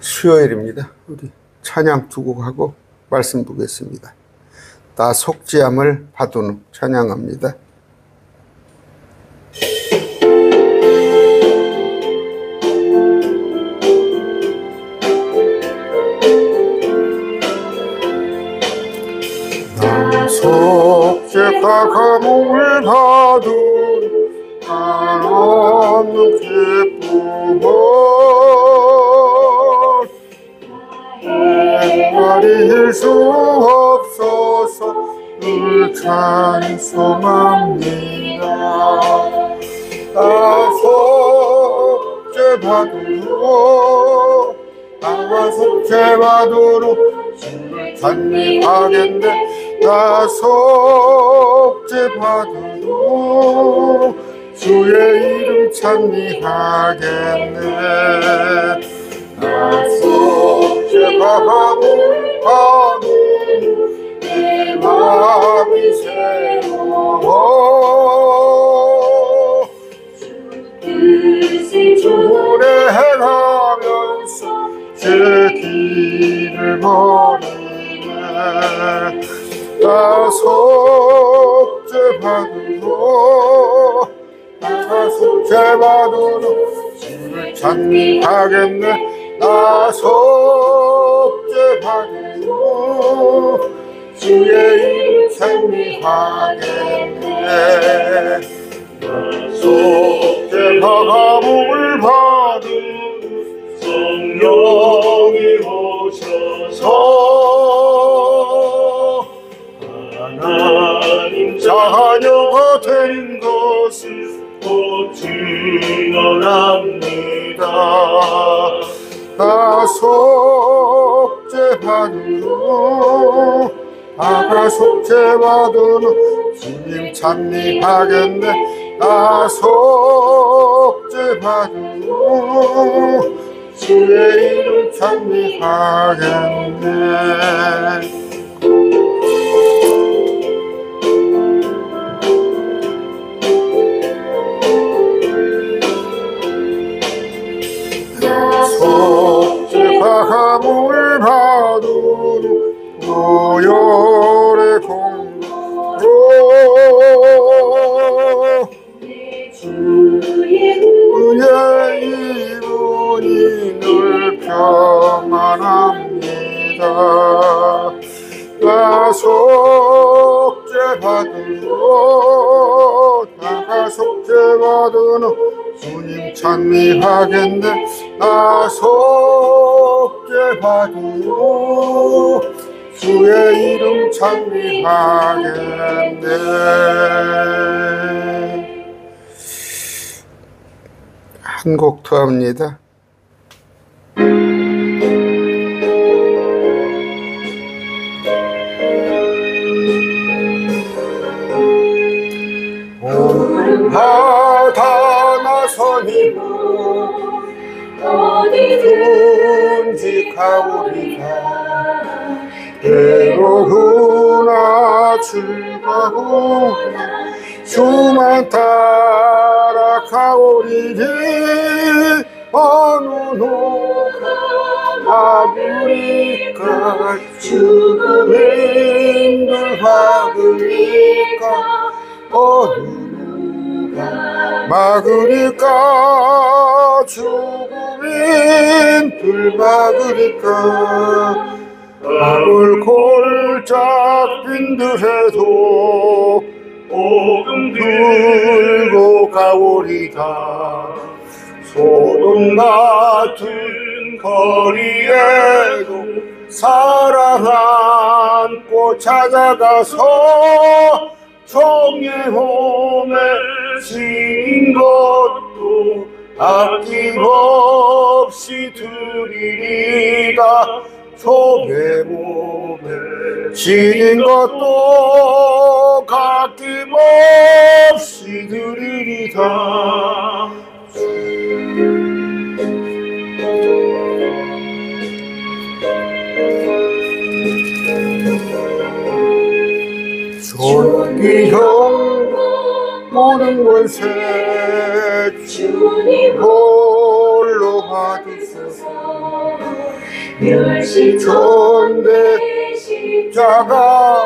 수요일입니다. 우리 찬양 두 곡하고 말씀 보겠습니다. 나 속죄함을 받은 찬양합니다. 나 속죄가 감옥을 받은 한없는 기쁨을 가릴 수 없어서 늘 찬송합니다. 나 속죄받으러 나 속죄받으러 주를 찬미하겠네. 나 속죄받으러 주의 이름 찬미하겠네. 나 속죄받으러 내 마음이 새로워 노래하면서 제 길을 걸으네. 나 속죄받으러 주를 찬미하겠네. 나 속죄받으러 주의 이름 찬미하겠네. 나 속죄함을 받은 성령이 오셔서 하나님 자녀가 된 것을 곧 증언합니다. 나 속죄받으러 나 속죄받으러 주님 찬미하겠네. 나 속죄받으러 주의 이름 찬미하겠네. 속죄함을 받은 노열의 공로로 주의 이름이 늘 평안합니다. 나 속죄받으러 주님 찬미하겠네. 나 속죄받으러 주의 이름 찬미하겠네. 한 곡 더 합니다. 온 바다 나서니 어디든지 가오리라. 괴로우나 즐거우나 주만 따라 가오리니. 어느 누가 막으리까 죽음의 힘들 막으리까. 어느 누가 막으리까 죽음의 힘들 막으리까. 막을 골짝 빈들해도 복음 들고 가오리다. 소돔 같은 거리에도 사랑 안고 찾아가서 종의 몸에 지닌 것도 아낌없이 드리리다. 종의 몸에 지닌 것도 아낌없이 드리리다. 존귀형 모든 권세 주님 홀로 받으소서. 전대 십자가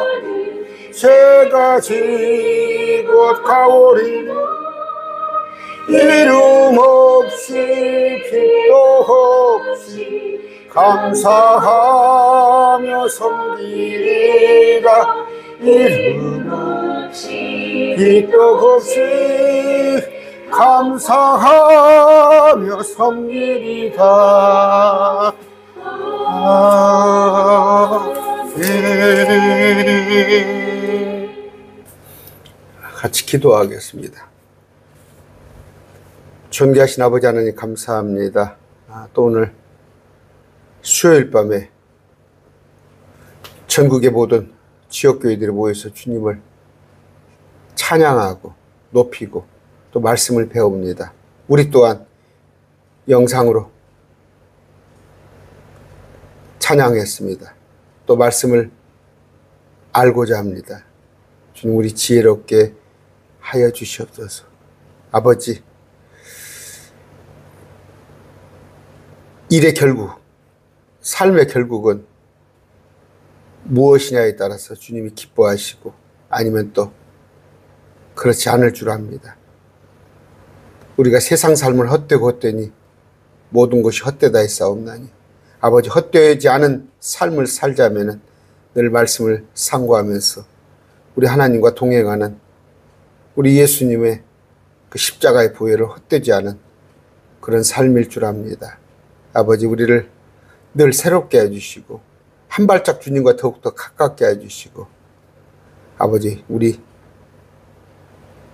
제가 지고 가오리 이름 없이 빛도 없이 감사하며 섬기리라 이름 없이 빛도 없이 감사하며 섬기리라 같이 기도하겠습니다. 존귀하신 아버지 하나님 감사합니다. 또 오늘 수요일 밤에 전국의 모든 지역교회들이 모여서 주님을 찬양하고 높이고 또 말씀을 배웁니다. 우리 또한 영상으로 찬양했습니다. 또 말씀을 알고자 합니다. 주님 우리 지혜롭게 하여 주시옵소서. 아버지, 일의 결국, 삶의 결국은 무엇이냐에 따라서 주님이 기뻐하시고 아니면 또 그렇지 않을 줄 압니다. 우리가 세상 삶을 헛되고 헛되니 모든 것이 헛되다 했사옵나니 아버지 헛되지 않은 삶을 살자면은 늘 말씀을 상고하면서 우리 하나님과 동행하는 우리 예수님의 그 십자가의 보혈을 헛되지 않은 그런 삶일 줄 압니다. 아버지 우리를 늘 새롭게 해주시고 한 발짝 주님과 더욱더 가깝게 해주시고 아버지 우리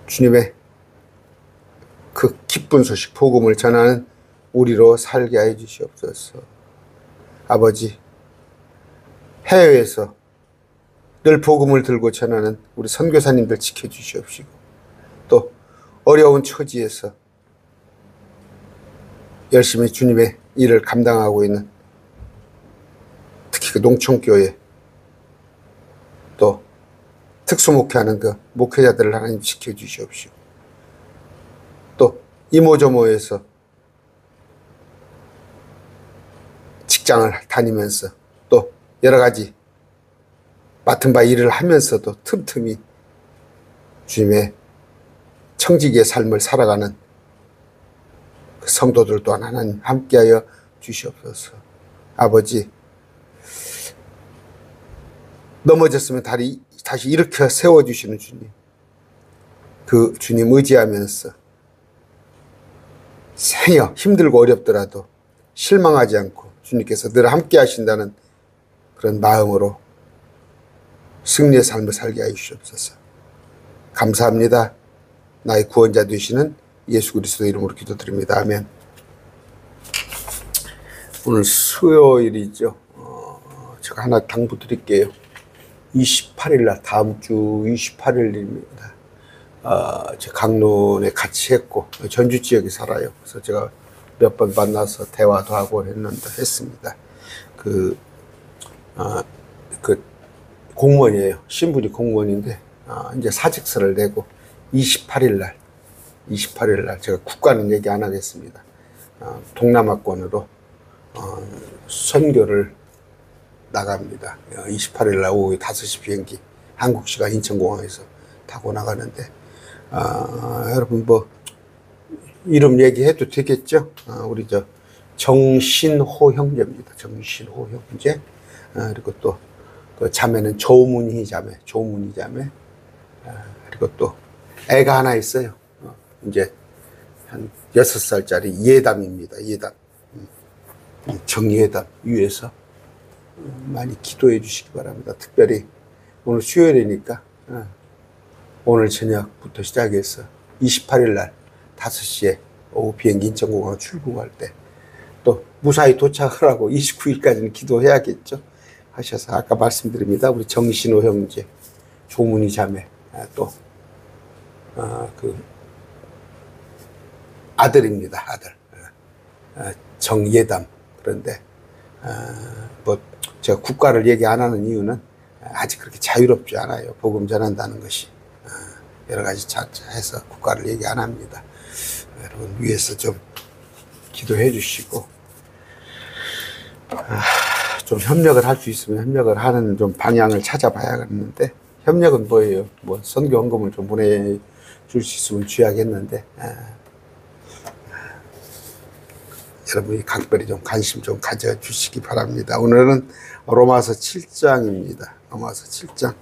주님의 그 기쁜 소식 복음을 전하는 우리로 살게 해 주시옵소서. 아버지 해외에서 늘 복음을 들고 전하는 우리 선교사님들 지켜주시옵시고 또 어려운 처지에서 열심히 주님의 일을 감당하고 있는 특히 그 농촌교회 또 특수목회하는 그 목회자들을 하나님 지켜주시옵시고 또 이모저모에서 직장을 다니면서 또 여러 가지 맡은 바 일을 하면서도 틈틈이 주님의 청지기의 삶을 살아가는 그 성도들 또한 하나님 함께하여 주시옵소서. 아버지 넘어졌으면 다시 일으켜 세워주시는 주님, 그 주님 의지하면서 생여 힘들고 어렵더라도 실망하지 않고 주님께서 늘 함께 하신다는 그런 마음으로 승리의 삶을 살게 하여 주시옵소서. 감사합니다. 나의 구원자 되시는 예수 그리스도 이름으로 기도드립니다. 아멘. 오늘 수요일이죠. 제가 하나 당부드릴게요. 28일 날, 다음 주 28일입니다. 제 강론에 같이 했고 전주 지역에 살아요. 그래서 제가 몇 번 만나서 대화도 하고 했습니다. 그 공무원이에요. 신분이 공무원인데 이제 사직서를 내고 28일 날 제가 국가는 얘기 안 하겠습니다. 동남아권으로 선교를 나갑니다. 28일 날 오후 5시 비행기 한국 시간 인천공항에서 타고 나가는데 여러분 뭐 이름 얘기해도 되겠죠? 우리 저 정신호 형제입니다. 정신호 형제. 그리고 또 그 자매는 조문희 자매. 그리고 또 애가 하나 있어요. 이제 한 6살짜리 예담입니다. 예담. 정예담 위에서 많이 기도해 주시기 바랍니다. 특별히 오늘 수요일이니까 오늘 저녁부터 시작해서 28일 날 5시에 오후 비행기 인천공항 출국할 때 또 무사히 도착을 하고 29일까지는 기도해야겠죠. 하셔서 아까 말씀드립니다. 우리 정신호 형제, 조문희 자매, 또 그 아들입니다. 아들 정예담. 그런데 뭐 제가 국가를 얘기 안 하는 이유는 아직 그렇게 자유롭지 않아요. 복음 전한다는 것이 여러 가지 해서 국가를 얘기 안 합니다. 여러분 위에서 좀 기도해 주시고 좀 협력을 할 수 있으면 협력을 하는 좀 방향을 찾아봐야겠는데, 협력은 뭐예요? 뭐 선교 헌금을 좀 보내줄 수 있으면 취하겠는데, 여러분이 각별히 좀 관심 좀 가져주시기 바랍니다. 오늘은 로마서 7장입니다. 로마서 7장.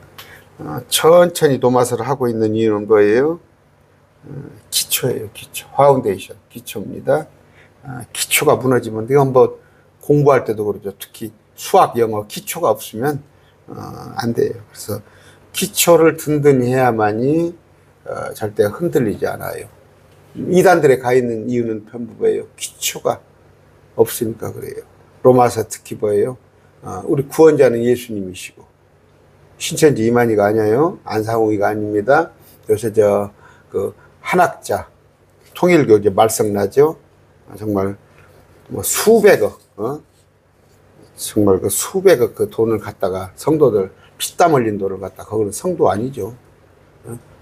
천천히 도마서를 하고 있는 이유는 뭐예요? 기초예요. 기초. 파운데이션. 기초입니다. 기초가 무너지면, 이건 뭐 공부할 때도 그러죠. 특히 수학, 영어 기초가 없으면 안 돼요. 그래서 기초를 든든히 해야만이 절대 흔들리지 않아요. 이단들에 가 있는 이유는 전부 뭐예요? 기초가 없으니까 그래요. 로마서 특히 뭐예요? 우리 구원자는 예수님이시고, 신천지 이만희가 아니에요. 안상욱이가 아닙니다. 요새 그 한학자 통일교 이제 말썽나죠. 정말 뭐 수백억, 정말 그 수백억 그 돈을 갖다가 성도들 피땀 흘린 돈을 갖다, 그거는 성도 아니죠.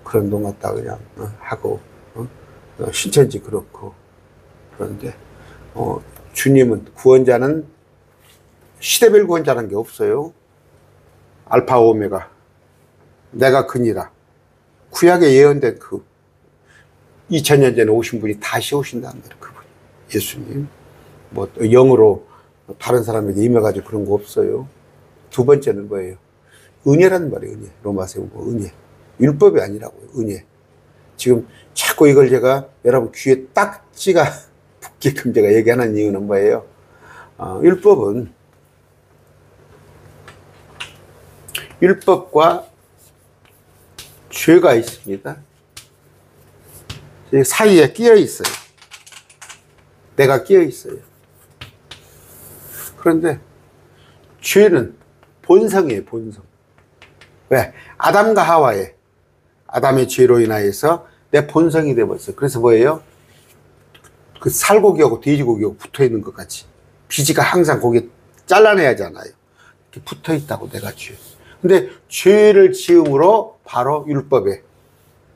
그런 돈 갖다 그냥 하고, 신천지 그렇고. 그런데 주님은, 구원자는 시대별 구원자라는 게 없어요. 알파 오메가, 내가 그니라. 구약에 예언된 그 2000년 전에 오신 분이 다시 오신다는 거예요. 그분, 예수님. 뭐 영으로 다른 사람에게 임해가지고 그런 거 없어요. 두 번째는 뭐예요? 은혜라는 말이에요. 은혜. 로마서 은혜. 율법이 아니라고요. 은혜. 지금 자꾸 이걸 제가 여러분 귀에 딱지가 붙게끔 제가 얘기하는 이유는 뭐예요? 율법과 죄가 있습니다. 사이에 끼어 있어요. 내가 끼어 있어요. 그런데 죄는 본성이에요. 본성. 왜? 아담과 하와의, 아담의 죄로 인하여서 내 본성이 되어버렸어요. 그래서 뭐예요? 그 살고기하고 돼지고기하고 붙어있는 것 같이 비지가 항상 거기에 잘라내야 하잖아요. 이렇게 붙어있다고, 내가 죄. 근데 죄를 지음으로 바로 율법에,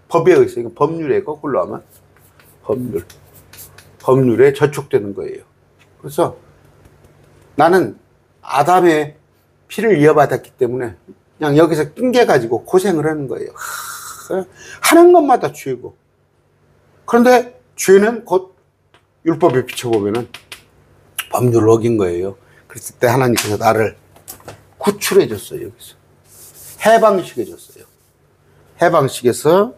법에 의해서, 이건 법률에 거꾸로 하면 법률에 저촉되는 거예요. 그래서 나는 아담의 피를 이어받았기 때문에 그냥 여기서 낑겨가지고 고생을 하는 거예요. 하는 것마다 죄고. 그런데 죄는 곧 율법에 비춰보면은 법률을 어긴 거예요. 그랬을 때 하나님께서 나를 구출해 줬어요. 여기서 해방시켜 줬어요. 해방시켜서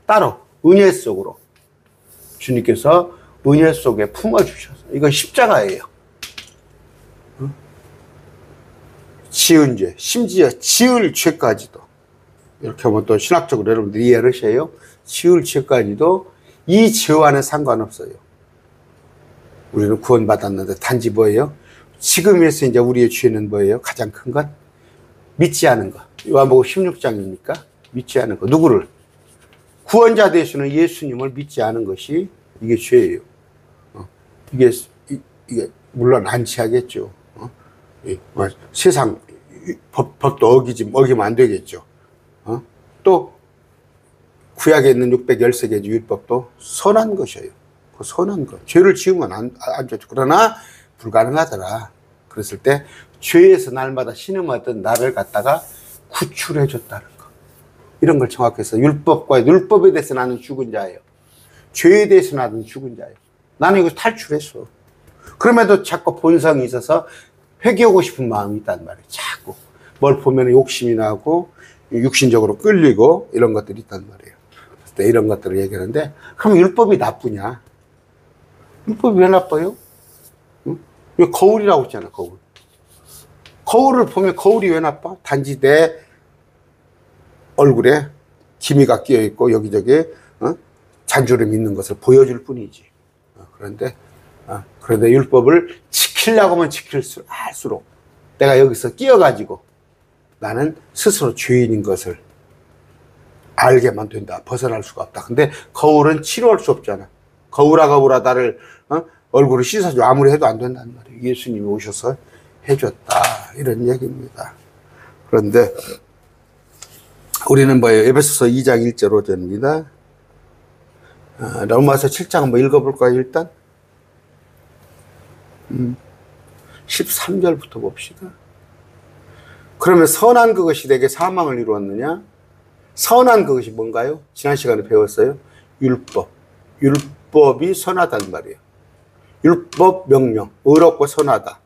따로 은혜 속으로 주님께서 은혜 속에 품어주셔서, 이건 십자가예요. 지은 죄, 심지어 지을 죄까지도, 이렇게 하면 또 신학적으로 여러분들이 이해를 하셔요. 지을 죄까지도 이 죄와는 상관없어요. 우리는 구원받았는데 단지 뭐예요? 지금에서 이제 우리의 죄는 뭐예요? 가장 큰 건 믿지 않은 것. 요한복음 16장입니까? 믿지 않은 것. 누구를? 구원자 되시는 예수님을 믿지 않은 것이 이게 죄예요. 이게 물론 안치하겠죠. 세상 법도 어기면 안 되겠죠. 또 구약에 있는 613개의 율법도 선한 것이에요. 그 선한 것. 죄를 지으면 안 좋죠. 그러나 불가능하더라. 그랬을 때 죄에서 날마다 신음하던 나를 갖다가 구출해 줬다는 거. 이런 걸 정확해서 율법에 대해서 나는 죽은 자예요. 죄에 대해서 나는 죽은 자예요. 나는 이거 탈출했어. 그럼에도 자꾸 본성이 있어서 회개하고 싶은 마음이 있단 말이에요. 자꾸 뭘 보면 욕심이 나고 육신적으로 끌리고 이런 것들이 있단 말이에요. 그래서 이런 것들을 얘기하는데, 그럼 율법이 나쁘냐? 율법이 왜 나빠요? 응? 왜 거울이라고 했잖아. 거울을 보면 거울이 왜 나빠? 단지 내 얼굴에 기미가 끼어 있고 여기저기 잔주름 있는 것을 보여줄 뿐이지. 그런데 율법을 지키려고 하면 지킬수록 내가 여기서 끼어가지고 나는 스스로 죄인인 것을 알게만 된다. 벗어날 수가 없다. 근데 거울은 치료할 수 없잖아. 거울아 나를 얼굴을 씻어줘. 아무리 해도 안 된단 말이에요. 예수님이 오셔서 해줬다. 이런 얘기입니다. 그런데 우리는 뭐예요? 에베소서 2장 1절 5절입니다. 로마서 7장 한번 읽어볼까요? 일단 13절부터 봅시다. 그러면 선한 그것이 내게 사망을 이루었느냐? 선한 그것이 뭔가요? 지난 시간에 배웠어요. 율법. 율법이 선하단 말이에요. 율법 명령. 의롭고 선하다.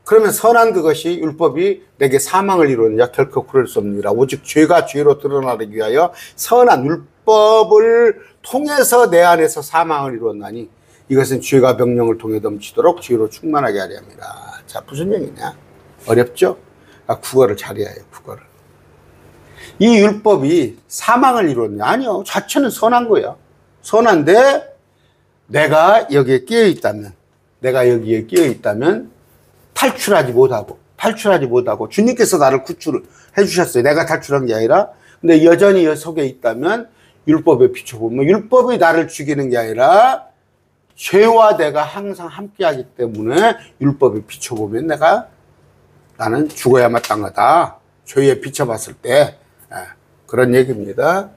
그러면 선한 그것이 율법이 내게 사망을 이루느냐? 결코 그럴 수 없느니라. 오직 죄가 죄로 드러나기 위하여 선한 율법을 통해서 내 안에서 사망을 이루었나니 이것은 죄가 명령을 통해 넘치도록 죄로 충만하게 하려 합니다. 자, 무슨 얘기냐? 어렵죠? 국어를 잘해야 해요. 국어를. 이 율법이 사망을 이루었냐? 아니요. 자체는 선한 거야. 선한데 내가 여기에 끼어 있다면, 내가 여기에 끼어 있다면 탈출하지 못하고 주님께서 나를 구출을 해주셨어요. 내가 탈출한 게 아니라. 근데 여전히 여 속에 있다면 율법에 비춰보면 율법이 나를 죽이는 게 아니라 죄와 내가 항상 함께하기 때문에 율법에 비춰보면 나는 죽어야 마땅하다. 죄에 비춰봤을 때 그런 얘기입니다.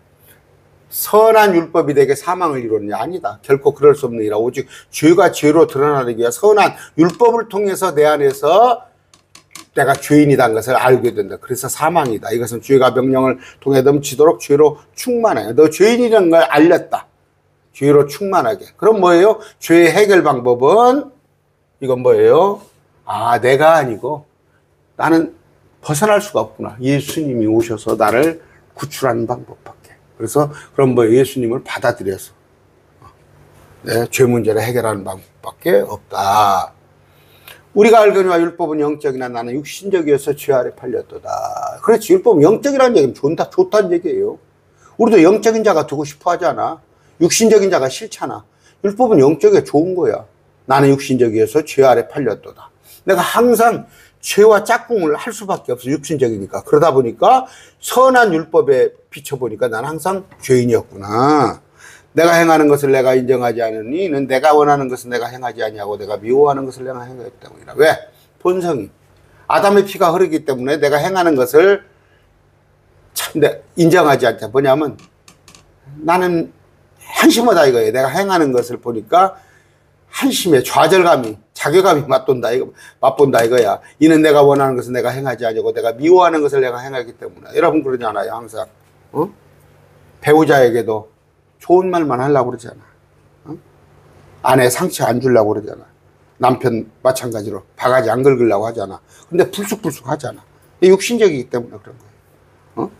선한 율법이 내게 사망을 이루느냐? 아니다. 결코 그럴 수 없느니라. 오직 죄가 죄로 드러나기 위해 선한 율법을 통해서 내 안에서 내가 죄인이라는 것을 알게 된다. 그래서 사망이다. 이것은 죄가 명령을 통해 넘치도록 죄로 충만해. 너 죄인이라는 걸 알렸다. 죄로 충만하게. 그럼 뭐예요? 죄의 해결 방법은 이건 뭐예요? 내가 아니고 나는 벗어날 수가 없구나. 예수님이 오셔서 나를 구출하는 방법밖에. 그래서 그럼 예수님을 받아들여서 죄 문제를 해결하는 방법밖에 없다. 우리가 알거니와 율법은 영적이나 나는 육신적이어서 죄 아래 팔렸도다. 그렇지. 율법은 영적이라는 얘기는 좋다는 얘기예요. 우리도 영적인 자가 되고 싶어 하잖아. 육신적인 자가 싫잖아. 율법은 영적이가 좋은 거야. 나는 육신적이어서 죄 아래 팔렸도다. 내가 항상 죄와 짝꿍을 할 수밖에 없어. 육신적이니까. 그러다 보니까 선한 율법에 비춰보니까 나는 항상 죄인이었구나. 내가 행하는 것을 내가 인정하지 않으니 이는 내가 원하는 것은 내가 행하지 아니하고 내가 미워하는 것을 내가 행하기 때문이라. 왜? 본성이. 아담의 피가 흐르기 때문에 내가 행하는 것을 참 인정하지 않다. 뭐냐면 나는 한심하다 이거예요. 내가 행하는 것을 보니까 한심해. 좌절감이, 자괴감이 맛본다 이거야. 이는 내가 원하는 것은 내가 행하지 아니하고 내가 미워하는 것을 내가 행하기 때문에. 여러분 그러잖아요. 항상. 배우자에게도 좋은 말만 하려고 그러잖아. 아내 상처 안 주려고 그러잖아. 남편 마찬가지로 바가지 안 긁으려고 하잖아. 근데 불쑥불쑥 하잖아. 육신적이기 때문에 그런 거예요.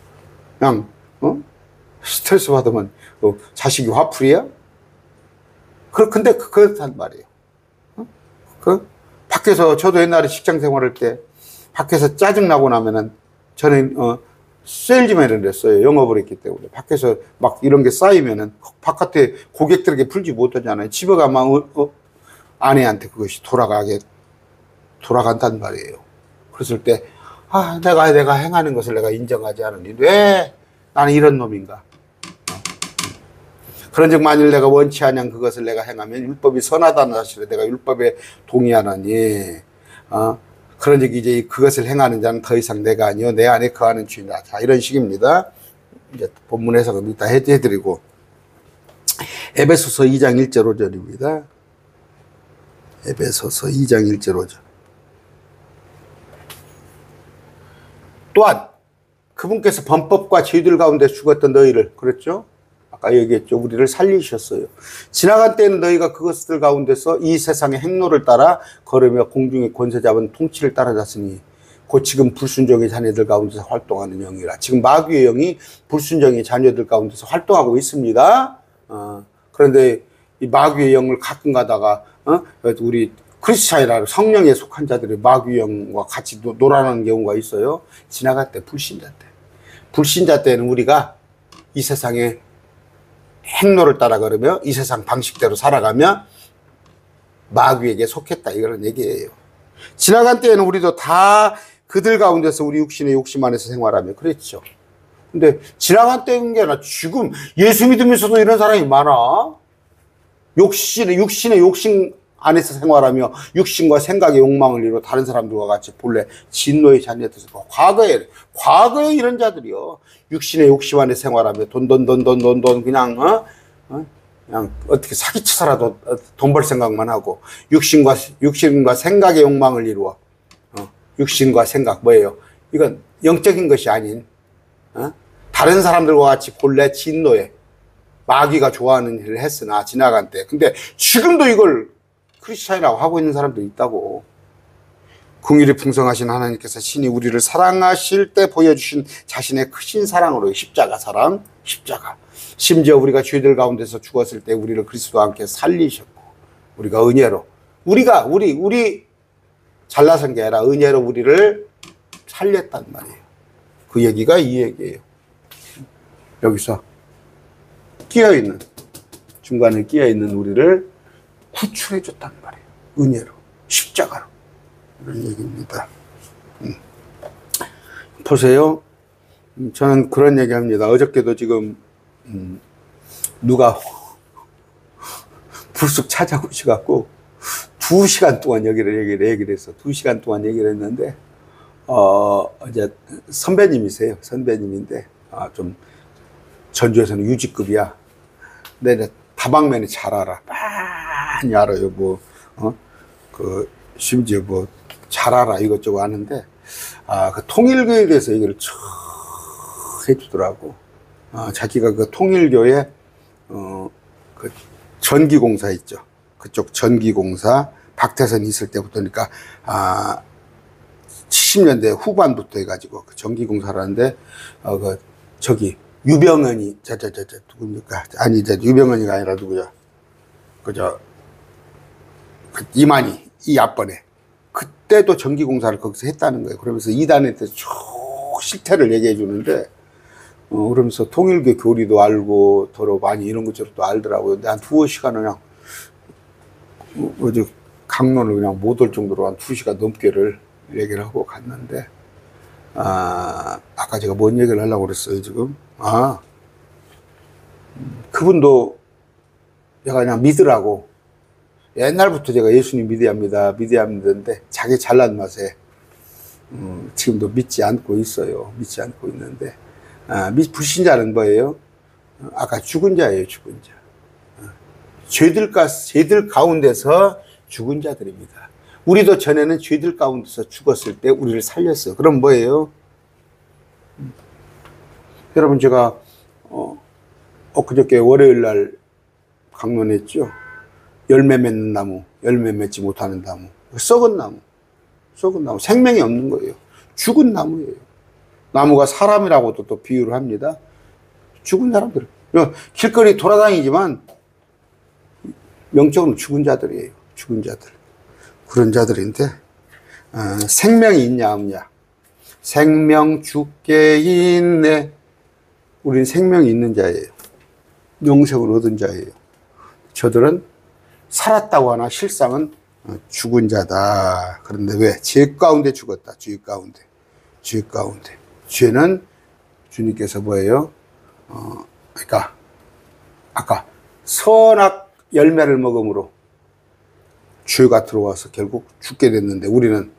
그냥 스트레스 받으면 자식이 화풀이야? 근데 그렇단 말이에요. 밖에서 저도 옛날에 직장 생활할 때 밖에서 짜증나고 나면은 저는 세일즈맨을 했어요. 영업을 했기 때문에. 밖에서 막 이런 게 쌓이면은 바깥에 고객들에게 풀지 못하잖아요. 집에 가면 아내한테 그것이 돌아간단 말이에요. 그랬을 때 내가 행하는 것을 내가 인정하지 않으니 왜 나는 이런 놈인가? 그런즉 만일 내가 원치 아니한 그것을 내가 행하면 율법이 선하다는 사실에 내가 율법에 동의하나니 그런즉 이제 그것을 행하는 자는 더 이상 내가 아니요 내 안에 거하는 주이다. 자, 이런 식입니다. 이제 본문 해석은 이따 해드리고 에베소서 2장 1절 5절입니다. 에베소서 2장 1절 5절. 또한 그분께서 범법과 죄들 가운데 죽었던 너희를, 그랬죠? 아까 얘기했죠. 우리를 살리셨어요. 지나간 때는 너희가 그것들 가운데서 이 세상의 행로를 따라 걸으며 공중의 권세 잡은 통치를 따라잡으니 곧 지금 불순종의 자녀들 가운데서 활동하는 영이라. 지금 마귀의 영이 불순종의 자녀들 가운데서 활동하고 있습니다. 그런데 이 마귀의 영을 가끔 가다가 우리 크리스찬이라고 성령에 속한 자들이 마귀의 영과 같이 놀아나는 경우가 있어요. 지나갈 때 불신자 때. 불신자 때는 우리가 이 세상에 행로를 따라 걸으며 이 세상 방식대로 살아가며 마귀에게 속했다 이런 얘기예요. 지나간 때에는 우리도 다 그들 가운데서 우리 육신의 욕심 안에서 생활하며 그랬죠. 근데 지나간 때인 게 아니라 지금 예수 믿으면서도 이런 사람이 많아. 육신의 욕심 안에서 생활하며 육신과 생각의 욕망을 이루어 다른 사람들과 같이 본래 진노의 자녀들에서 과거에 이런 자들이요. 육신의 욕심 안에 생활하며 돈 그냥 그냥 어떻게 사기쳐서라도 돈 벌 생각만 하고 육신과 생각의 욕망을 이루어. 육신과 생각 뭐예요? 이건 영적인 것이 아닌 다른 사람들과 같이 본래 진노에 마귀가 좋아하는 일을 했으나 지나간 때, 근데 지금도 이걸 크리스찬이라고 하고 있는 사람들이 있다고. 긍휼이 풍성하신 하나님께서 신이 우리를 사랑하실 때 보여주신 자신의 크신 사랑으로, 십자가 사랑, 십자가. 심지어 우리가 죄들 가운데서 죽었을 때 우리를 그리스도와 함께 살리셨고, 우리가 은혜로, 우리 잘나선 게 아니라 은혜로 우리를 살렸단 말이에요. 그 얘기가 이 얘기예요. 여기서 끼어있는, 중간에 끼어있는 우리를 구출해줬단 말이에요. 은혜로, 십자가로. 이런 얘기입니다. 보세요. 저는 그런 얘기 합니다. 어저께도 지금, 누가 불쑥 찾아오셔갖고, 2시간 동안 얘기를 했어. 2시간 동안 얘기를 했는데, 이제 선배님이세요. 선배님인데, 좀, 전주에서는 유지급이야. 근데 다방면에 잘 알아. 많이 알아요. 심지어 잘 알아. 이것저것 아는데, 그 통일교에 대해서 얘기를 쭉 해주더라고. 자기가 그 통일교에, 그 전기공사 있죠. 그쪽 전기공사, 박태선이 있을 때부터니까, 70년대 후반부터 해가지고, 그 전기공사라는데, 유병헌이, 누굽니까? 아니, 유병헌이가 아니라 누구야? 이만희, 이 앞번에. 그때도 전기공사를 거기서 했다는 거예요. 그러면서 이단한테 쭉 실태를 얘기해 주는데, 그러면서 통일교 교리도 알고, 더러 많이 이런 것저것 도 알더라고요. 근데 한 2시간을 그냥, 강론을 그냥 못 올 정도로 한 2시간 넘게를 얘기를 하고 갔는데, 아까 제가 뭔 얘기를 하려고 그랬어요, 지금? 그분도 내가 그냥 믿으라고. 옛날부터 제가 예수님 믿어야 합니다인데, 자기 잘난 맛에, 지금도 믿지 않고 있어요. 믿지 않고 있는데, 불신자는 뭐예요? 아까 죽은 자예요, 죽은 자. 죄들 가운데서 죽은 자들입니다. 우리도 전에는 죄들 가운데서 죽었을 때 우리를 살렸어요. 그럼 뭐예요? 여러분, 제가, 그저께 월요일 날 강론했죠. 열매 맺는 나무, 열매 맺지 못하는 나무, 썩은 나무, 생명이 없는 거예요. 죽은 나무예요. 나무가 사람이라고도 또 비유를 합니다. 죽은 사람들. 길거리 돌아다니지만 영적으로 죽은 자들이에요. 죽은 자들. 그런 자들인데, 생명이 있냐 없냐. 생명 죽게 있네. 우리는 생명이 있는 자예요. 영생을 얻은 자예요. 저들은 살았다고 하나 실상은 죽은 자다. 그런데 왜? 죄 가운데 죽었다. 죄 가운데. 죄는 주님께서 뭐예요? 그러니까 아까 선악 열매를 먹음으로 죄가 들어와서 결국 죽게 됐는데, 우리는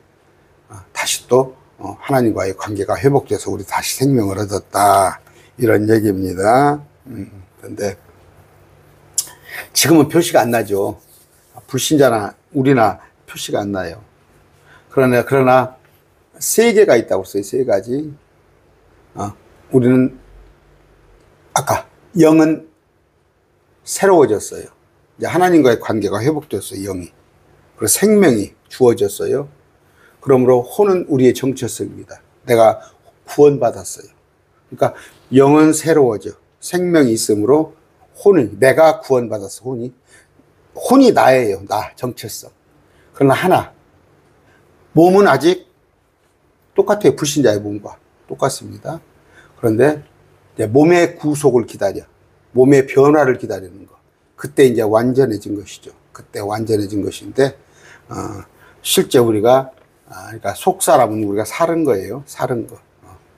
다시 또 하나님과의 관계가 회복돼서 우리 다시 생명을 얻었다. 이런 얘기입니다. 그런데 지금은 표시가 안 나죠. 불신자나 우리나 표시가 안 나요. 그러나 3개가 있다고 써요. 3가지. 우리는 아까 영은 새로워졌어요. 이제 하나님과의 관계가 회복됐어요. 영이. 그리고 생명이 주어졌어요. 그러므로 혼은 우리의 정체성입니다. 내가 구원받았어요. 그러니까 영은 새로워져. 생명이 있으므로 혼은, 내가 구원받았어. 혼이 나예요. 나, 정체성. 그러나 하나, 몸은 아직 똑같아요. 불신자의 몸과 똑같습니다. 그런데 이제 몸의 구속을 기다려. 몸의 변화를 기다리는 거. 그때 이제 완전해진 것이죠. 그때 완전해진 것인데, 실제 우리가, 그러니까 속 사람은 우리가 사는 거예요. 사는 거.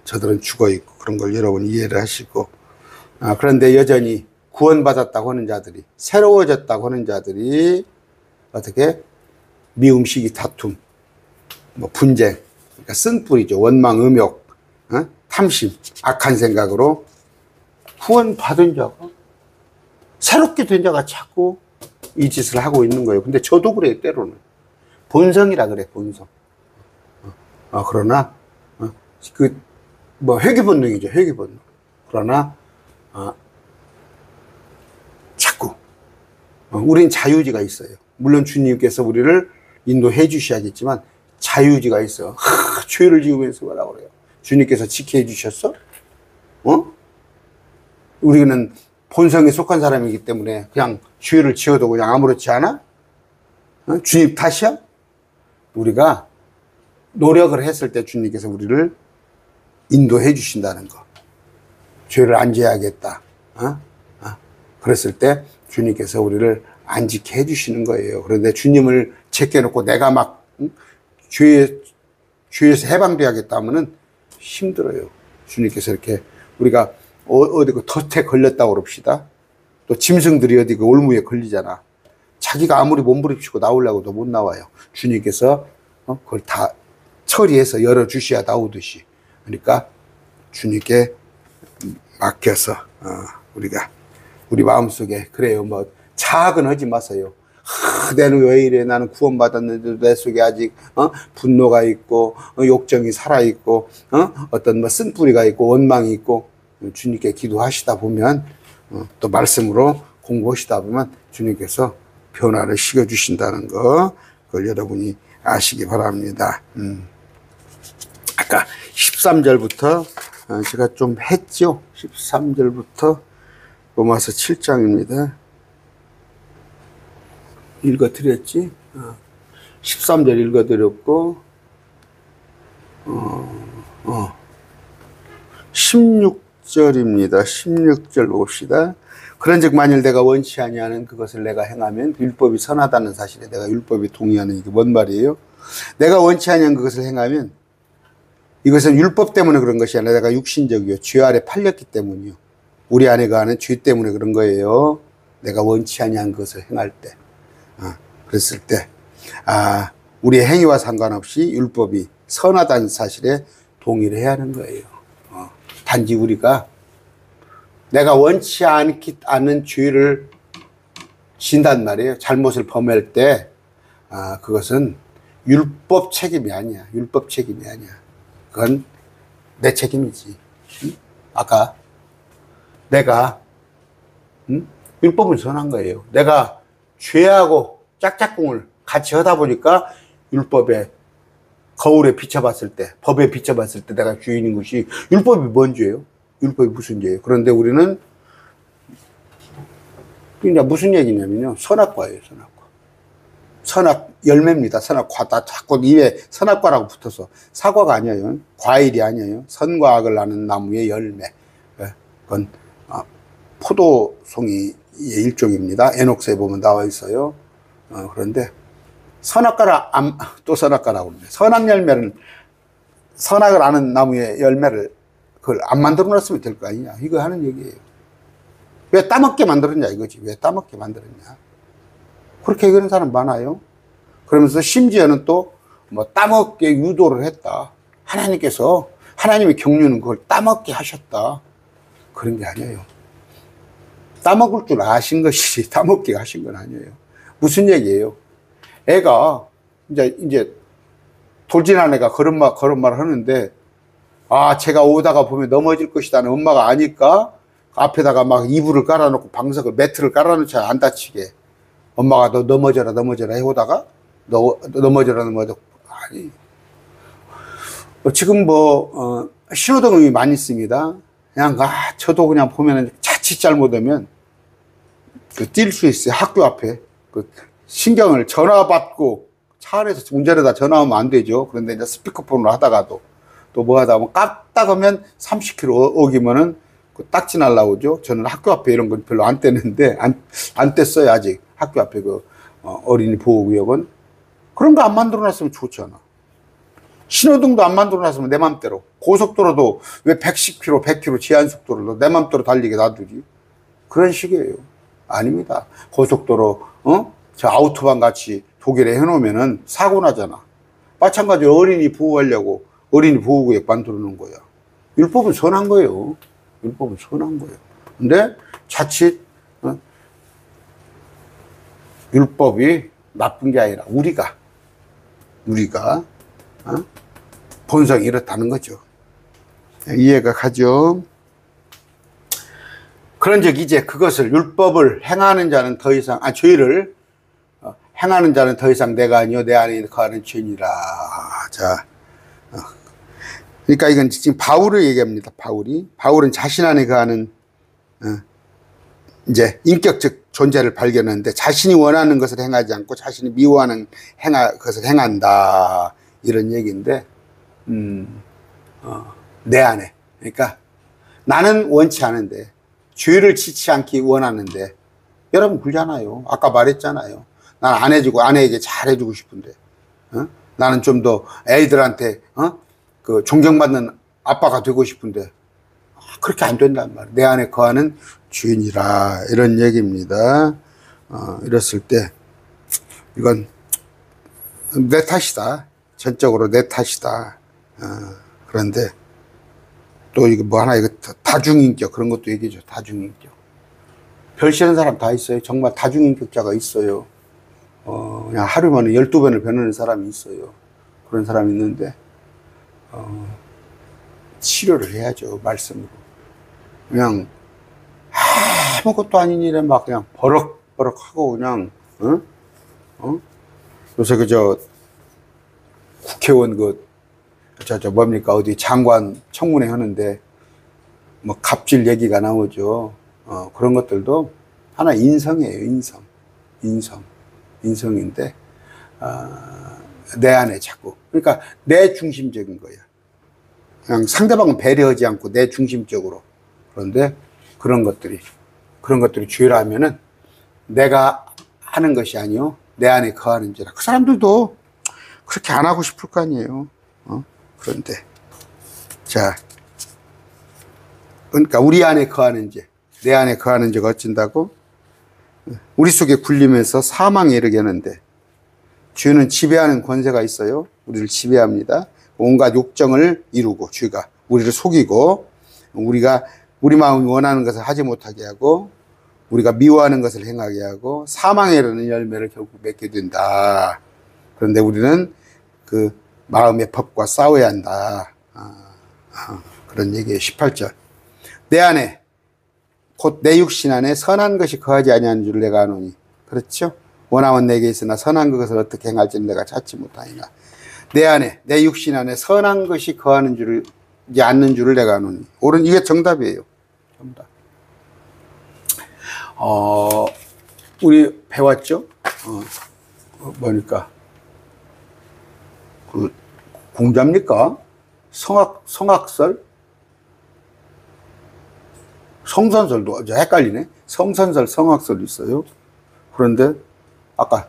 저들은 죽어 있고, 그런 걸 여러분 이해를 하시고. 그런데 여전히 구원받았다고 하는 자들이, 새로워졌다고 하는 자들이, 어떻게? 미움, 시기, 다툼, 분쟁, 그러니까 쓴뿌리죠. 원망, 음욕, 탐심, 악한 생각으로 구원받은 자가 새롭게 된 자가 자꾸 이 짓을 하고 있는 거예요. 근데 저도 그래요, 때로는. 본성이라 그래, 본성. 그러나, 회귀 본능이죠, 회귀 본능. 그러나, 자꾸, 우린 자유의지가 있어요. 물론 주님께서 우리를 인도해 주셔야겠지만, 자유의지가 있어. 죄를 지으면서 뭐라고 그래요? 주님께서 지켜 주셨어? 우리는 본성에 속한 사람이기 때문에 그냥 죄를 지어도 그냥 아무렇지 않아? 주님 탓이야? 우리가 노력을 했을 때 주님께서 우리를 인도해 주신다는 거. 죄를 안 지어야겠다. 그랬을 때 주님께서 우리를 안 지켜 해 주시는 거예요. 그런데 주님을 제껴놓고 내가 막 죄에서 해방돼야겠다 하면은 힘들어요. 주님께서 이렇게 우리가 어디 그 덫에 걸렸다고 그럽시다. 또 짐승들이 어디 그 올무에 걸리잖아. 자기가 아무리 몸부림치고 나오려고도 못 나와요. 주님께서 그걸 다 처리해서 열어주셔야 나오듯이. 그러니까 주님께 맡겨서 우리가 우리 마음속에 그래요. 뭐 자학은 하지 마세요. 내는 왜 이래? 나는 구원받았는데도 내 속에 아직 분노가 있고 욕정이 살아있고 어떤 뭐 쓴뿌리가 있고 원망이 있고. 주님께 기도하시다 보면 또 말씀으로 공부하시다 보면 주님께서 변화를 시켜주신다는 거, 그걸 여러분이 아시기 바랍니다. 아까 13절부터 제가 좀 했죠. 13절부터 로마서 7장입니다. 읽어드렸지. 13절 읽어드렸고 16절입니다. 16절 봅시다. 그런즉 만일 내가 원치 아니하는 그것을 내가 행하면 율법이 선하다는 사실에 내가 율법에 동의하는 이게 뭔 말이에요? 내가 원치 아니한 그것을 행하면 이것은 율법 때문에 그런 것이 아니라 내가 육신적이요 죄 아래 팔렸기 때문이요. 우리 안에 가는 죄 때문에 그런 거예요. 내가 원치 아니한 것을 행할 때. 그랬을 때 우리의 행위와 상관없이 율법이 선하다는 사실에 동의를 해야 하는 거예요. 단지 우리가 내가 원치 않은 죄를 진단 말이에요. 잘못을 범할 때 그것은 율법 책임이 아니야. 율법 책임이 아니야. 그건 내 책임이지. 아까 내가 율법은 선한 거예요. 내가 죄하고 짝짝꿍을 같이 하다 보니까 율법에 거울에 비춰봤을 때, 법에 비춰봤을 때 내가 죄인인 것이 율법이 뭔 죄예요? 율법이 무슨 죄예요? 그런데 우리는 그냥 무슨 얘기냐면요. 선악과예요, 선악과. 선악 열매입니다. 선악과. 다 자꾸 입에 선악과라고 붙어서 사과가 아니에요. 과일이 아니에요. 선과 악을 나는 나무의 열매. 그건 포도송이의 일종입니다. 에녹스에 보면 나와 있어요. 그런데 선악과라, 또 선악과라고 그러는데, 선악 열매는, 선악을 아는 나무의 열매를, 그걸 안 만들어 놨으면 될 거 아니냐. 이거 하는 얘기예요. 왜 따먹게 만들었냐, 이거지. 왜 따먹게 만들었냐. 그렇게 얘기하는 사람 많아요. 그러면서 심지어는 또, 따먹게 유도를 했다. 하나님께서, 하나님의 경륜은 그걸 따먹게 하셨다. 그런 게 아니에요. 따먹을 줄 아신 것이지, 따먹게 하신 건 아니에요. 무슨 얘기예요? 애가 이제 돌진한 애가 그런 말을 하는데 제가 오다가 보면 넘어질 것이다는 엄마가 아니까 앞에다가 막 이불을 깔아놓고 방석을 매트를 깔아놓지 안 다치게 엄마가 너 넘어져라 해오다가 넘어져라 아니 지금 신호등이 많이 있습니다. 그냥 저도 그냥 보면은 자칫 잘못하면 뛸 수 있어요. 학교 앞에 신경을 전화 받고 차 안에서 운전에다 전화하면 안 되죠. 그런데 이제 스피커폰으로 하다가도 또 뭐 하다 보면 깜빡하면 30km 어기면은 딱지 날라오죠. 저는 학교 앞에 이런 건 별로 안 떼는데 안 뗐어요 아직. 학교 앞에 어린이 보호구역은 그런 거 안 만들어 놨으면 좋잖아. 신호등도 안 만들어 놨으면 내 맘대로. 고속도로도 왜 110km, 100km 제한 속도로 내 맘대로 달리게 놔두지? 그런 식이에요. 아닙니다. 고속도로 저 아우토반 같이 독일에 해놓으면은 사고 나잖아. 마찬가지로 어린이 보호하려고 어린이 보호구역 만들어 놓은 거야. 율법은 선한 거예요. 율법은 선한 거예요. 근데 자칫 율법이 나쁜 게 아니라 우리가 본성이 이렇다는 거죠. 이해가 가죠? 그런즉 이제 그것을 율법을 행하는 자는 더 이상 죄를 행하는 자는 더 이상 내가 아니요 내 안에 거하는 죄니라. 자, 그러니까 이건 지금 바울을 얘기합니다. 바울은 자신 안에 거하는 이제 인격적 존재를 발견하는데 자신이 원하는 것을 행하지 않고 자신이 미워하는 것을 행한다, 이런 얘기인데 내 안에, 그러니까 나는 원치 않은데 죄를 짓지 않기 원하는데, 여러분 그러잖아요. 아까 말했잖아요. 난 안 해주고 아내에게 잘 해주고 싶은데 나는 좀 더 애들한테 그 존경받는 아빠가 되고 싶은데 그렇게 안 된단 말이에요. 내 안에 거하는 죄니라, 이런 얘기입니다. 이랬을 때 이건 내 탓이다. 전적으로 내 탓이다. 그런데 또 이거 뭐 하나, 이거 다중인격, 그런 것도 얘기죠. 다중인격. 별 싫은 사람 다 있어요. 정말 다중인격자가 있어요. 그냥 하루만에 12번을 변하는 사람이 있어요. 그런 사람이 있는데 치료를 해야죠. 말씀으로. 그냥 아무것도 아닌 일에 막 그냥 버럭버럭하고 그냥 요새 그저 국회의원 뭡니까, 어디 장관 청문회 하는데 뭐 갑질 얘기가 나오죠. 그런 것들도 하나 인성이에요. 인성인데 내 안에 자꾸, 그러니까 내 중심적인 거야. 그냥 상대방은 배려하지 않고 내 중심적으로. 그런데 그런 것들이 죄라면은 내가 하는 것이 아니요 내 안에 거하는 죄라. 그 사람들도 그렇게 안 하고 싶을 거 아니에요. 그런데 자, 그러니까 우리 안에 거하는 죄, 내 안에 거하는 죄가 어쩐다고? 우리 속에 굴리면서 사망에 이르게 하는데, 죄는 지배하는 권세가 있어요. 우리를 지배합니다. 온갖 욕정을 이루고, 죄가 우리를 속이고, 우리 마음이 원하는 것을 하지 못하게 하고, 우리가 미워하는 것을 행하게 하고, 사망에 이르는 열매를 결국 맺게 된다. 그런데 우리는 그 마음의 법과 싸워야 한다. 그런 얘기예요. 18절. 내 안에 곧 내 육신 안에 선한 것이 거하지 아니하는 줄 내가 아노니. 그렇죠? 원하면 내게 있으나 선한 것을 어떻게 행할지는 내가 찾지 못하니라. 내 안에, 내 육신 안에 선한 것이 거하지 않는 줄을 내가 아노니. 옳은, 이게 정답이에요. 정답. 우리 배웠죠? 뭐니까 그 공자입니까? 성악설? 성선설도 헷갈리네. 성선설, 성악설도 있어요. 그런데 아까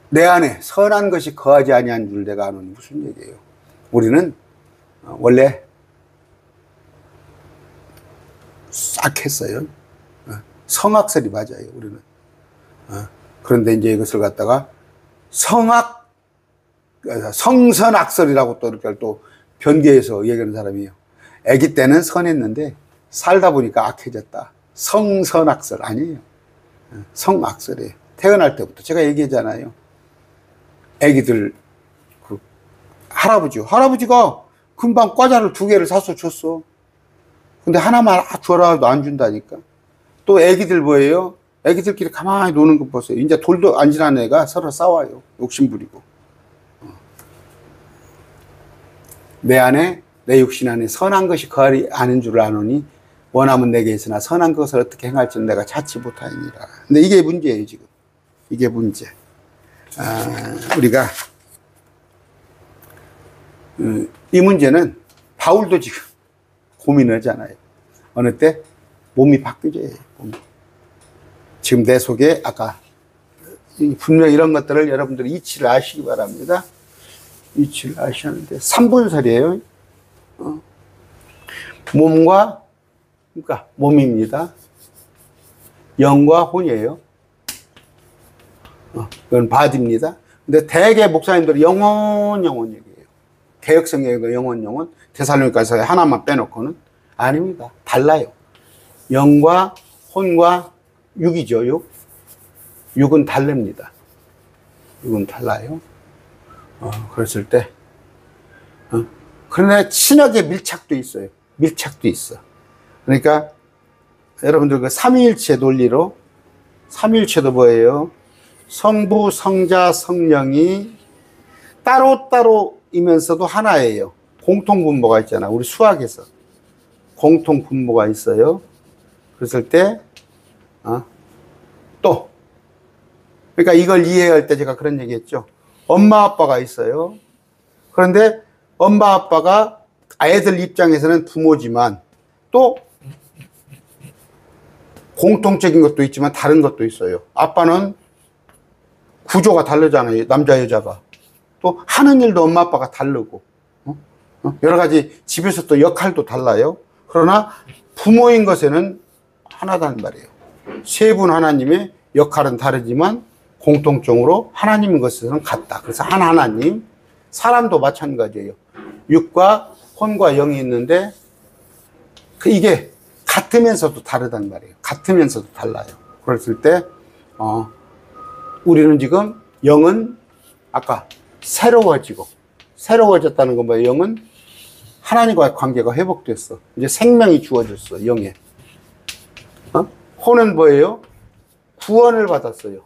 내 안에 선한 것이 거하지 아니한 줄 내가 아노니, 무슨 얘기예요? 우리는 원래 싹 했어요. 성악설이 맞아요, 우리는. 그런데 이제 이것을 갖다가 성선악설이라고 또 이렇게 또 변개해서 얘기하는 사람이에요. 아기 때는 선했는데 살다 보니까 악해졌다. 성선악설 아니에요. 성악설이에요. 태어날 때부터 제가 얘기했잖아요. 아기들 그 할아버지가 금방 과자를 2개를 사서 줬어. 근데 하나만 줘라 해도 안 준다니까. 또 아기들 뭐예요? 아기들끼리 가만히 노는 거 보세요. 이제 돌도 안 지난 애가 서로 싸워요. 욕심부리고. 내 안에, 내 육신 안에 선한 것이 거하지 않은 줄 아노니 원하면 내게 있으나 선한 것을 어떻게 행할지는 내가 찾지 못하니라. 근데 이게 문제예요, 지금. 이게 문제. 우리가 이 문제는 바울도 지금 고민하잖아요. 어느 때 몸이 바뀌어져요. 지금 내 속에 아까 분명 이런 것들을 여러분들이 이치를 아시기 바랍니다. 이치를 아시는데 3분설이에요. 몸과, 그러니까 몸입니다. 영과 혼이에요. 이건 바디입니다. 근데 대개 목사님들이 영혼 얘기해요. 개혁성경에도 영혼, 데살로니가서 하나만 빼놓고는 아닙니다. 달라요. 영과 혼과 육이죠, 육. 육은 다릅니다. 육은 달라요. 그랬을 때, 그러나 신학의 밀착도 있어요. 밀착도 있어. 그러니까 여러분들 그 삼위일체 논리로, 삼위일체도 뭐예요? 성부, 성자, 성령이 따로따로이면서도 하나예요. 공통분모가 있잖아. 우리 수학에서 공통분모가 있어요. 그랬을 때 또, 그러니까 이걸 이해할 때 제가 그런 얘기 했죠. 엄마 아빠가 있어요. 그런데 엄마 아빠가 아이들 입장에서는 부모지만 또 공통적인 것도 있지만 다른 것도 있어요. 아빠는 구조가 다르잖아요. 남자 여자가. 또 하는 일도 엄마 아빠가 다르고 여러 가지 집에서 또 역할도 달라요. 그러나 부모인 것에는 하나다는 말이에요. 세 분 하나님의 역할은 다르지만 공통적으로 하나님인 것에는 같다. 그래서 한 하나님. 사람도 마찬가지예요. 육과 혼과 영이 있는데 이게 같으면서도 다르단 말이에요. 같으면서도 달라요. 그랬을 때 우리는 지금 영은 아까 새로워졌다는 건 뭐예요? 영은 하나님과의 관계가 회복됐어. 이제 생명이 주어졌어. 영에. 혼은 뭐예요? 구원을 받았어요.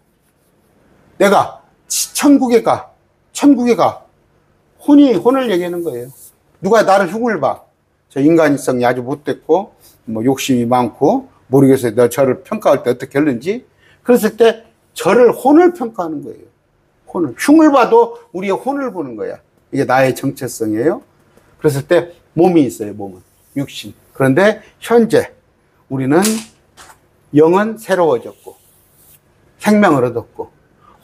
내가 천국에 가. 혼을 얘기하는 거예요. 누가 나를 흉을 봐. 저 인간성이 아주 못됐고 뭐 욕심이 많고 모르겠어요. 너 저를 평가할 때 어떻게 했는지. 그랬을 때 혼을 평가하는 거예요. 흉을 봐도 우리의 혼을 보는 거야. 이게 나의 정체성이에요. 그랬을 때 몸이 있어요. 몸은 육신. 그런데 현재 우리는 영은 새로워졌고 생명을 얻었고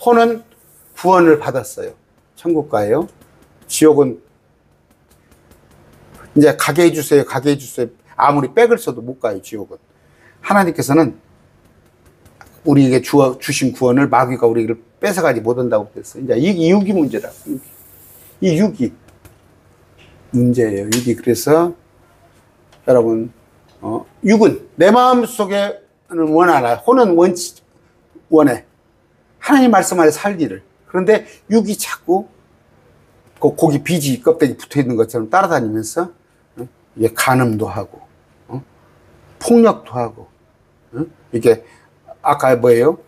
혼은 구원을 받았어요. 천국 가요. 지옥은 이제 가게 해주세요. 아무리 백을 써도 못 가요. 지옥은. 하나님께서는 우리에게 주신 구원을 마귀가 우리를 뺏어가지 못한다고 그랬어요. 이제 이 육이 문제다. 이 육이 문제예요. 육이. 그래서 여러분 육은 내 마음속에는 원하나 혼은 원해. 하나님 말씀 안에 살기를. 그런데 육이 자꾸 그 고기 비지 껍데기 붙어있는 것처럼 따라다니면서 이게 간음도 하고 폭력도 하고 이게 아까 뭐예요?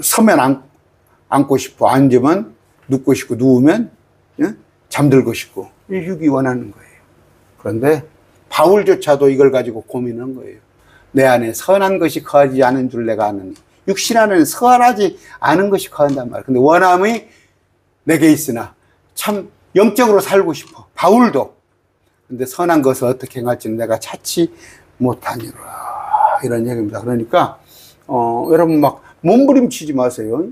서면 앉고 싶고 앉으면 눕고 싶고 누우면 잠들고 싶고 이 육이 원하는 거예요. 그런데 바울조차도 이걸 가지고 고민한 거예요. 내 안에 선한 것이 거하지 않은 줄 내가 아느니. 육신 안에는 선하지 않은 것이 거한단 말이에요. 근데 원함이 내게 있으나 참 영적으로 살고 싶어. 바울도. 근데 선한 것을 어떻게 행할지는 내가 찾지 못하니라. 이런 얘기입니다. 그러니까 여러분 막 몸부림치지 마세요.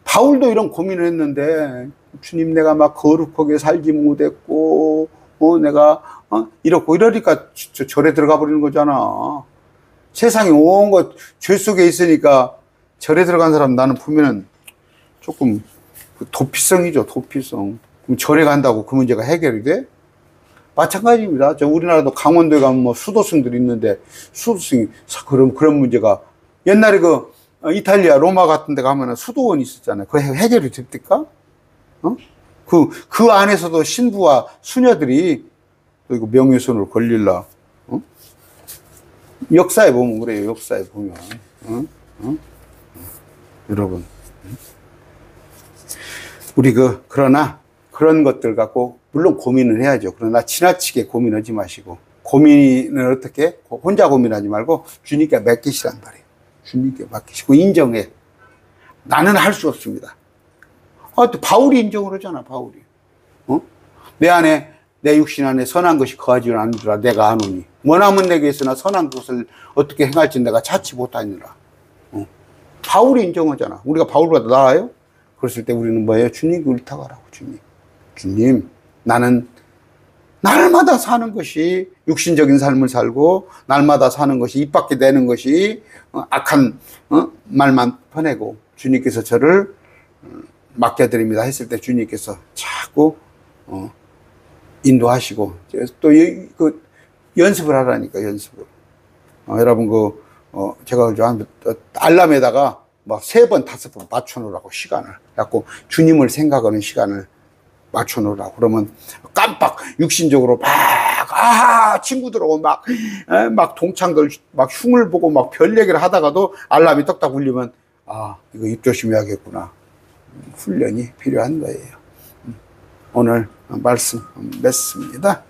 바울도 이런 고민을 했는데 주님 내가 막 거룩하게 살지 못했고 내가 이렇고 이러니까 절에 들어가 버리는 거잖아. 세상에 온 것 죄 속에 있으니까 절에 들어간 사람 나는 보면은 조금 도피성이죠. 도피성. 그럼 절에 간다고 그 문제가 해결이 돼? 마찬가지입니다. 우리나라도 강원도에 가면 뭐 수도승들이 있는데 수도승이 그런 문제가 옛날에 그 이탈리아 로마 같은 데 가면은 수도원이 있었잖아요. 그거 해결이 됩니까? 그 안에서도 신부와 수녀들이 또 이거 명예훼손으로 걸릴라. 역사에 보면 그래요. 역사에 보면. 여러분. 우리 그러나 그런 것들 갖고 물론 고민을 해야죠. 그러나 지나치게 고민하지 마시고 고민을 어떻게 혼자 고민하지 말고 주님께 맡기시란 말이에요. 주님께 맡기시고 인정해. 나는 할 수 없습니다. 또 바울이 인정을 하잖아. 바울이. 내 안에 내 육신 안에 선한 것이 거하지 않느라 내가 아노니 원함은 내게 있으나 선한 것을 어떻게 행할지 내가 찾지 못하니라. 바울이 인정하잖아. 우리가 바울보다 나아요? 그랬을 때 우리는 뭐예요? 주님 의탁하라고. 주님 나는 날마다 사는 것이 육신적인 삶을 살고 날마다 사는 것이 입 밖에 내는 것이 악한 말만 퍼내고 주님께서 저를 맡겨드립니다 했을 때 주님께서 자꾸 인도하시고 또 그 연습을 하라니까 연습을. 여러분 제가 알람에다가 막 3번, 5번 맞춰놓으라고 시간을. 그래갖고 주님을 생각하는 시간을 맞춰놓으라고. 그러면 깜빡 육신적으로 친구들하고 막 동창들 막 흉을 보고 막 별 얘기를 하다가도 알람이 떡딱 울리면, 이거 입 조심해야겠구나. 훈련이 필요한 거예요. 오늘 말씀 맺습니다.